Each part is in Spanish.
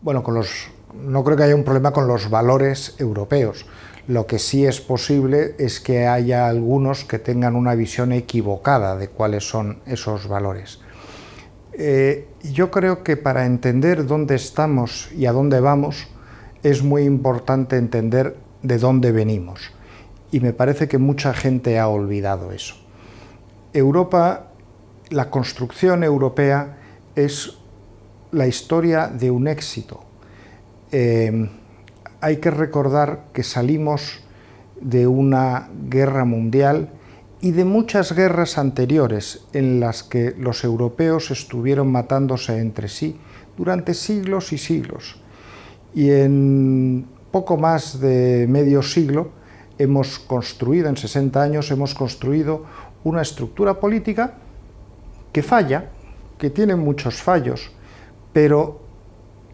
Bueno, no creo que haya un problema con los valores europeos. Lo que sí es posible es que haya algunos que tengan una visión equivocada de cuáles son esos valores. Yo creo que para entender dónde estamos y a dónde vamos es muy importante entender de dónde venimos. Y me parece que mucha gente ha olvidado eso. Europa, la construcción europea es la historia de un éxito. Hay que recordar que salimos de una guerra mundial y de muchas guerras anteriores en las que los europeos estuvieron matándose entre sí durante siglos y siglos. Y en poco más de medio siglo hemos construido, en 60 años, hemos construido una estructura política que falla, que tiene muchos fallos, pero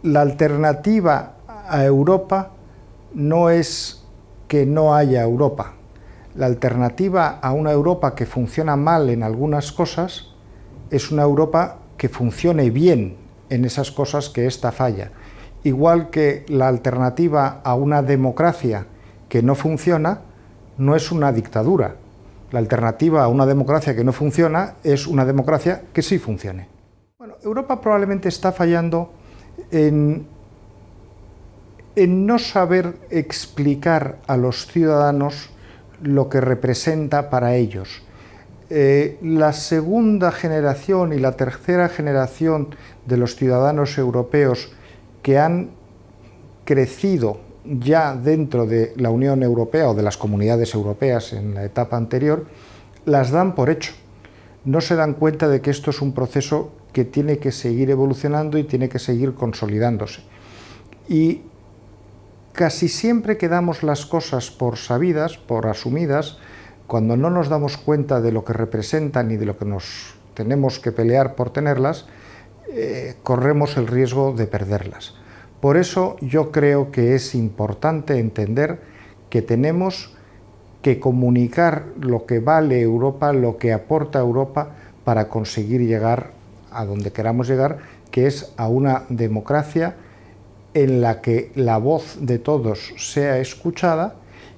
la alternativa a Europa no es que no haya Europa. La alternativa a una Europa que funciona mal en algunas cosas es una Europa que funcione bien en esas cosas que ésta falla. Igual que la alternativa a una democracia que no funciona no es una dictadura. La alternativa a una democracia que no funciona es una democracia que sí funcione. Bueno, Europa probablemente está fallando en no saber explicar a los ciudadanos lo que representa para ellos. La segunda generación y la tercera generación de los ciudadanos europeos que han crecido ya dentro de la Unión Europea o de las comunidades europeas en la etapa anterior, las dan por hecho. No se dan cuenta de que esto es un proceso que tiene que seguir evolucionando y tiene que seguir consolidándose. Y casi siempre que damos las cosas por sabidas, por asumidas, cuando no nos damos cuenta de lo que representan y de lo que nos tenemos que pelear por tenerlas, corremos el riesgo de perderlas. Por eso yo creo que es importante entender que tenemos que comunicar lo que vale Europa, lo que aporta Europa para conseguir llegar a donde queramos llegar, que es a una democracia en la que la voz de todos sea escuchada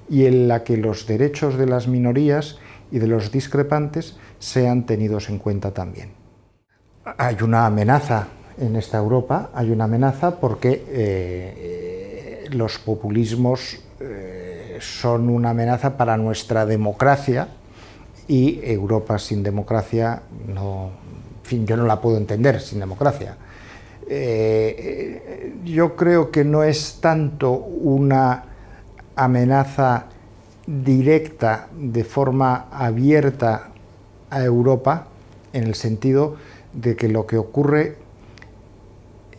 y en la que los derechos de las minorías y de los discrepantes sean tenidos en cuenta también. Hay una amenaza en esta Europa, hay una amenaza porque los populismos son una amenaza para nuestra democracia y Europa sin democracia, no, en fin, yo no la puedo entender sin democracia. Yo creo que no es tanto una amenaza directa de forma abierta a Europa, en el sentido de que lo que ocurre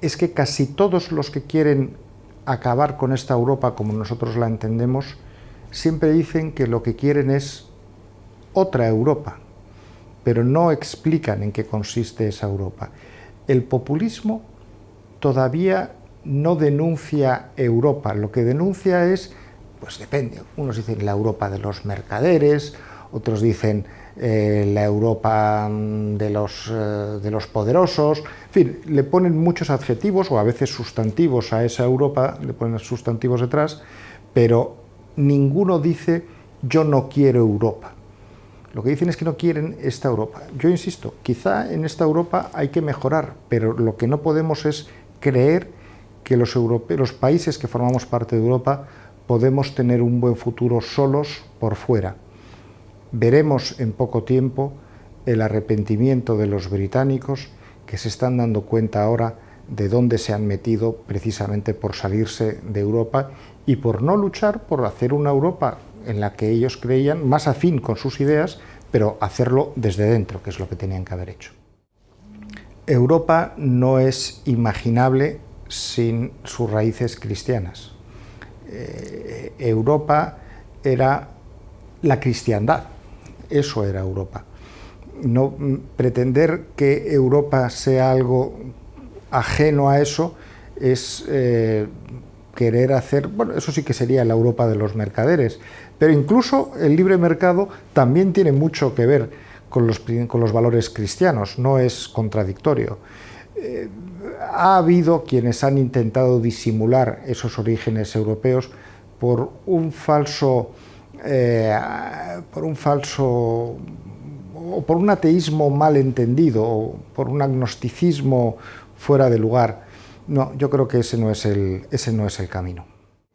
es que casi todos los que quieren acabar con esta Europa como nosotros la entendemos, siempre dicen que lo que quieren es otra Europa, pero no explican en qué consiste esa Europa. El populismo todavía no denuncia Europa, lo que denuncia es, pues depende, unos dicen la Europa de los mercaderes, otros dicen la Europa de los poderosos, en fin, le ponen muchos adjetivos o a veces sustantivos a esa Europa, le ponen sustantivos detrás, pero ninguno dice yo no quiero Europa. Lo que dicen es que no quieren esta Europa. Yo insisto, quizá en esta Europa hay que mejorar, pero lo que no podemos es creer que los países que formamos parte de Europa podemos tener un buen futuro solos por fuera. Veremos en poco tiempo el arrepentimiento de los británicos que se están dando cuenta ahora de dónde se han metido precisamente por salirse de Europa y por no luchar por hacer una Europa en la que ellos creían más afín con sus ideas, pero hacerlo desde dentro, que es lo que tenían que haber hecho. Europa no es imaginable sin sus raíces cristianas. Europa era la cristiandad, eso era Europa. No pretender que Europa sea algo ajeno a eso es querer hacer, bueno, eso sí que sería la Europa de los mercaderes, pero incluso el libre mercado también tiene mucho que ver con los valores cristianos, no es contradictorio. Ha habido quienes han intentado disimular esos orígenes europeos por un falso o por un ateísmo mal entendido, o por un agnosticismo fuera de lugar. No, yo creo que ese no es el camino.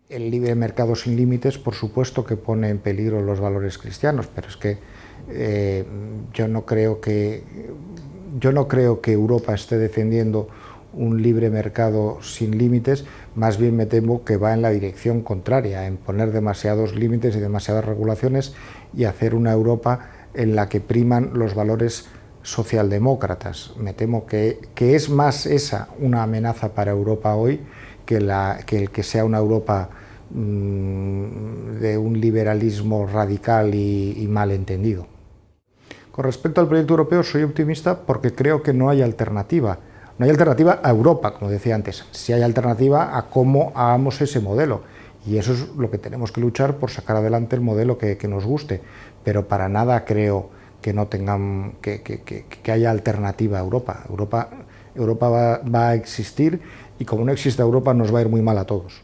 El libre mercado sin límites, por supuesto que pone en peligro los valores cristianos, pero es que yo no creo que Europa esté defendiendo un libre mercado sin límites, más bien me temo que va en la dirección contraria, en poner demasiados límites y demasiadas regulaciones y hacer una Europa en la que priman los valores socialdemócratas. Me temo que es más esa una amenaza para Europa hoy que el que sea una Europa de un liberalismo radical y mal entendido. Con respecto al proyecto europeo, soy optimista porque creo que no hay alternativa. No hay alternativa a Europa, como decía antes. Sí hay alternativa a cómo hagamos ese modelo. Y eso es lo que tenemos que luchar por sacar adelante el modelo que nos guste. Pero para nada creo que no tengan que haya alternativa a Europa. Europa va a existir y como no existe Europa nos va a ir muy mal a todos.